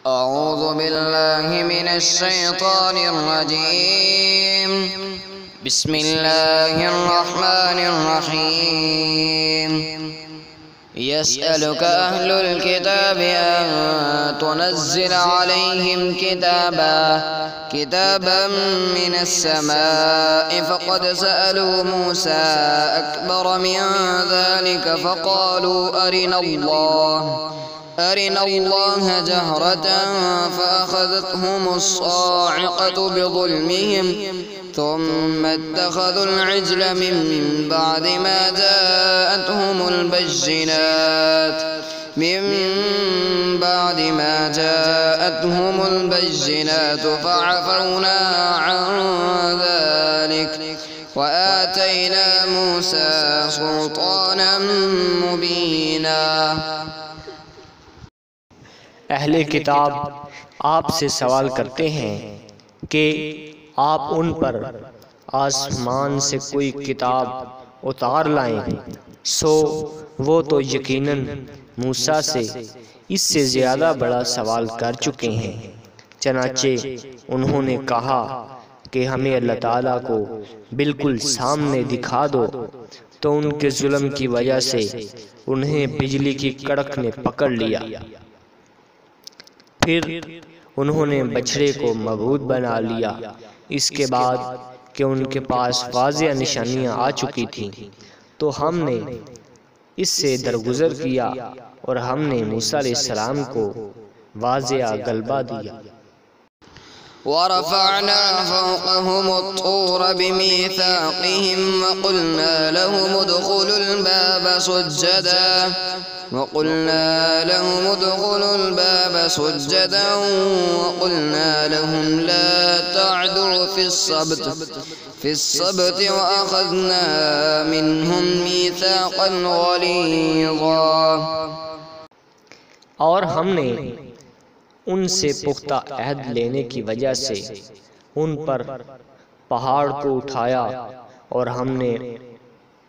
أعوذ بالله من الشيطان الرجيم. بسم الله الرحمن الرحيم. يسألك أهل الكتاب أن تنزل عليهم كتابا من السماء فقد سألوا موسى أكبر من ذلك فقالوا أرنا الله جهرة فأخذتهم الصاعقة بظلمهم ثم اتخذوا العجل من بعد ما جاءتهم البينات فعفونا عن ذلك وآتينا موسى سلطانا مبينا. اہل کتاب آپ سے سوال کرتے ہیں کہ آپ ان پر آسمان سے کوئی کتاب اتار لائیں، سو وہ تو یقیناً موسیٰ سے اس سے زیادہ بڑا سوال کر چکے ہیں. چنانچہ انہوں نے کہا کہ ہمیں اللہ تعالیٰ کو بالکل سامنے دکھا دو، تو ان کے ظلم کی وجہ سے انہیں بجلی کی کڑک نے پکڑ لیا. پھر انہوں نے بچھڑے کو معبود بنا لیا، اس کے بعد کہ ان کے پاس واضح نشانیاں آ چکی تھیں، تو ہم نے اس سے درگزر کیا اور ہم نے موسیٰ علیہ السلام کو واضح غلبہ دیا. ورفعنا فوقهم الطور بميثاقهم وقلنا لهم ادخلوا الباب سجدا وقلنا لهم لا تعدوا في السبت وأخذنا منهم ميثاقا غليظا. اور ہم نے ان سے پختہ عہد لینے کی وجہ سے ان پر پہاڑ کو اٹھایا اور ہم نے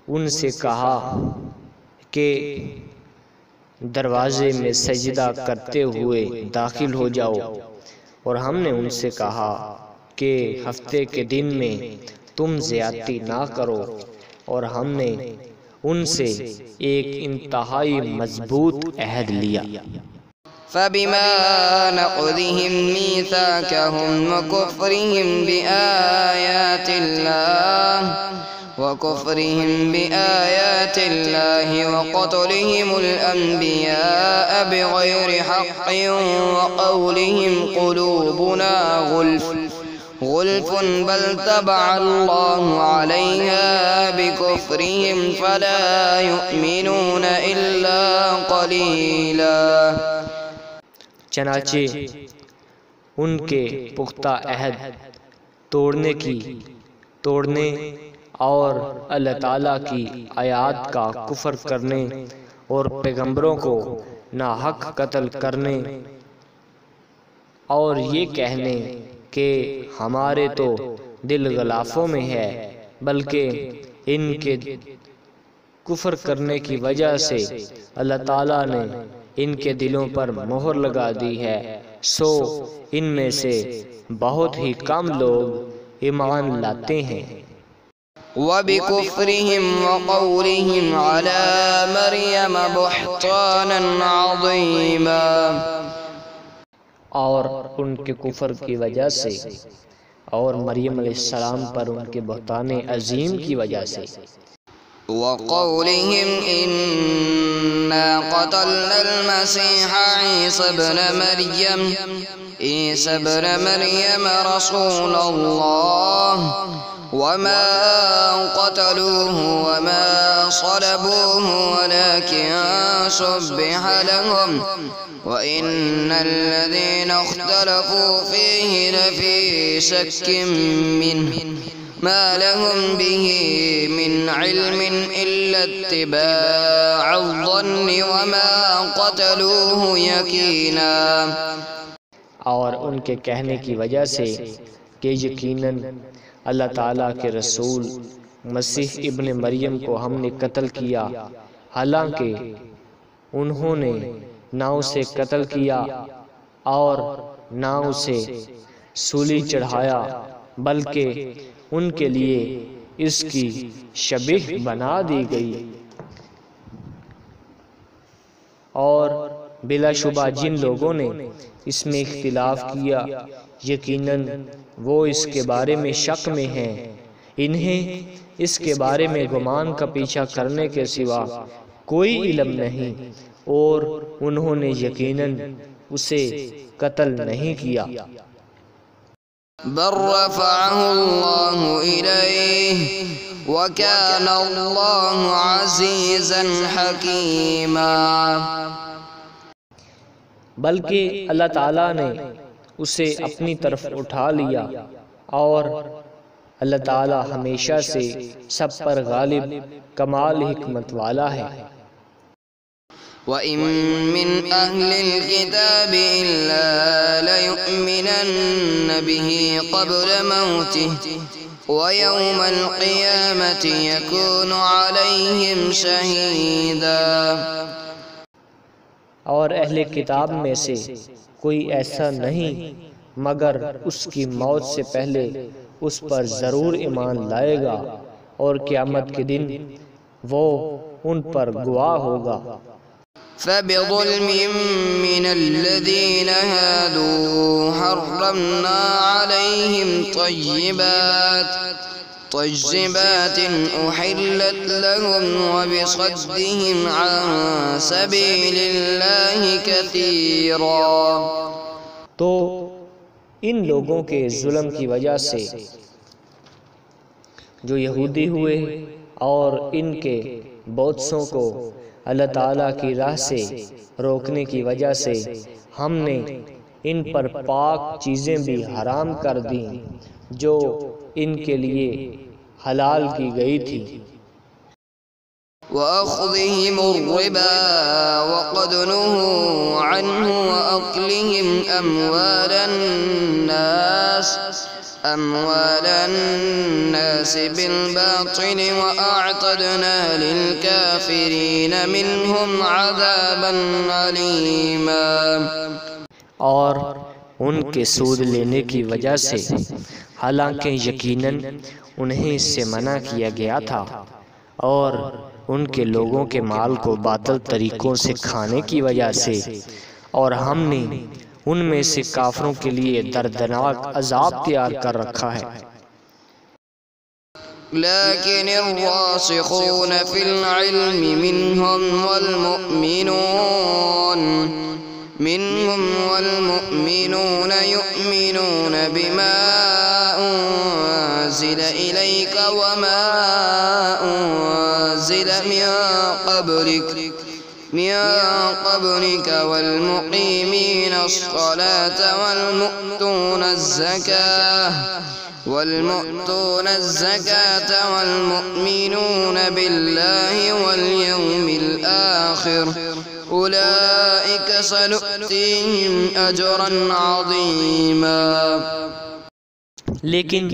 ان سے کہا کہ دروازے میں سجدہ کرتے ہوئے داخل ہو جاؤ، اور ہم نے ان سے کہا کہ ہفتے کے دن میں تم زیادتی نہ کرو، اور ہم نے ان سے ایک انتہائی مضبوط عہد لیا. فبما نقضهم ميثاقهم وكفرهم بآيات الله وقتلهم الأنبياء بغير حق وقولهم قلوبنا غلف بل طبع الله عليها بكفرهم فلا يؤمنون إلا قليلا. چنانچہ ان کے پختہ عہد توڑنے اور اللہ تعالیٰ کی آیات کا کفر کرنے اور پیغمبروں کو ناحق قتل کرنے اور یہ کہنے کہ ہمارے تو دل غلافوں میں ہے، بلکہ ان کے کفر کرنے کی وجہ سے اللہ تعالیٰ نے ان کے دلوں پر مہر لگا دی ہے، سو ان میں سے بہت ہی کم لوگ ایمان لاتے ہیں. وَبِكُفْرِهِمْ وَقَوْلِهِمْ عَلَى مَرْيَمَ بُهْتَانًا عَظِيمًا. اور ان کے کفر کی وجہ سے اور مریم علیہ السلام پر ان کے بہتان عظیم کی وجہ سے. وَقَوْلِهِمْ إِنَّا قَتَلْنَا الْمَسِيحَ عِيسَى ابْنَ مَرْيَمَ رَسُولَ اللَّهِ وَمَا قَتَلُوهُ وَمَا صَلَبُوهُ وَلَكِنْ شُبِّهَ لَهُمْ وَإِنَّ الَّذِينَ اخْتَلَفُوا فِيهِ لَفِي شَكٍّ مِّنْهُ ما لهم به من علم إلا اتباع الظن وما قتلوه يقينا. اور ان کے کہنے کی وجہ سے کہ یقیناً اللہ تعالیٰ کے رسول مسیح ابن مریم کو ہم نے قتل کیا، حالانکہ انہوں نے نہ اسے قتل کیا اور نہ اسے سولی چڑھایا، بلکہ ان کے لیے اس کی شبیہ بنا دی گئی۔ اور بلا شبہ جن لوگوں نے اس میں اختلاف کیا، یقیناً وہ اس کے بارے میں شک میں ہیں، انہیں اس کے بارے میں گمان کا پیچھا کرنے کے سوا کوئی علم نہیں، اور انہوں نے یقیناً اسے قتل نہیں کیا۔ بل رفعه الله إليه وكان الله عزيزا حكيما، بلکہ اللہ تعالیٰ نے اسے اپنی طرف اٹھا لیا، اور اللہ تعالیٰ ہمیشہ سے سب پر غالب کمال حکمت والا ہے۔ وَإِن مِّنْ أَهْلِ الْكِتَابِ إِلَّا لَيُؤْمِنَنَّ بِهِ قَبْلَ مَوْتِهِ وَيَوْمَ الْقِيَامَةِ يَكُونُ عَلَيْهِمْ شَهِيدًا، اور اہل کتاب میں سے کوئی ایسا نہیں مگر اس کی موت سے پہلے اس پر ضرور ایمان لائے گا، اور قیامت کے دن وہ ان پر گواہ ہوگا۔ فَبِظُلْمٍ مِّنَ الَّذِينَ هَادُوا حَرَّمْنَا عَلَيْهِمْ طَيِّبَاتٍ أُحِلَّتْ لَهُمْ وَبِصَدِّهِمْ عَن سَبِيلِ اللَّهِ كَثِيرًا، تو ان لوگوں کے ظلم کی وجہ سے جو یہودی ہوئے اور ان کے بودسوں کو اللہ تعالیٰ کی راہ سے روکنے کی وجہ سے ہم نے ان پر پاک چیزیں بھی حرام کر دیں جو ان کے لیے حلال کی گئی تھی۔ وَأَخْذِهِمُ الرِّبَا وَقَدْ نُهُوا عَنْهُ وَأَكْلِهِمْ أَمْوَالَ النَّاسِ بِالْبَاطِلِ وَأَعْتَدْنَا لِلْكَافِرِينَ مِنْهُمْ عَذَابًا أَلِيمًا، اور ان کے سود لینے کی وجہ سے حالانکہ یقیناً انہیں اس سے منع کیا گیا تھا، اور ان کے لوگوں کے مال کو باطل طریقوں سے کھانے کی وجہ سے، اور ہم نے ان میں سے کافروں کے لیے دردناک عذاب تیار کر رکھا ہے۔ لكن الراسخون في العلم منهم والمؤمنون يؤمنون بما أنزل إليك وما أنزل من قبلك والمقيمين الصلاة والمؤتون الزكاة والمؤمنون بالله واليوم الآخر أولئك سنؤتيهم أجرا عظيما، لیکن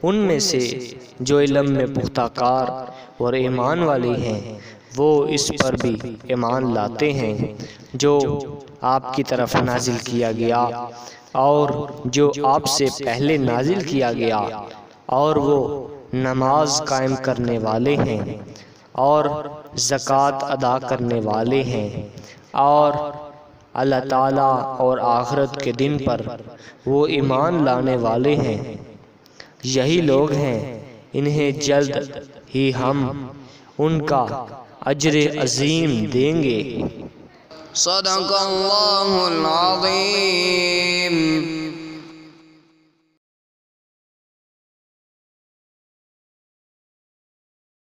ان میں سے جو علم میں پختہ کار اور ایمان والے ہیں وہ اس پر بھی ایمان لاتے ہیں جو آپ کی طرف نازل کیا گیا اور جو آپ سے پہلے نازل کیا گیا، اور وہ نماز قائم کرنے والے ہیں اور زکوٰۃ ادا کرنے والے ہیں، اور اللہ تعالیٰ اور آخرت کے دن پر وہ ایمان لانے والے ہیں، یہی لوگ ہیں انہیں جلد ہی ہم ان کا اجر عظیم دیں گے۔ صدق اللہ العظیم۔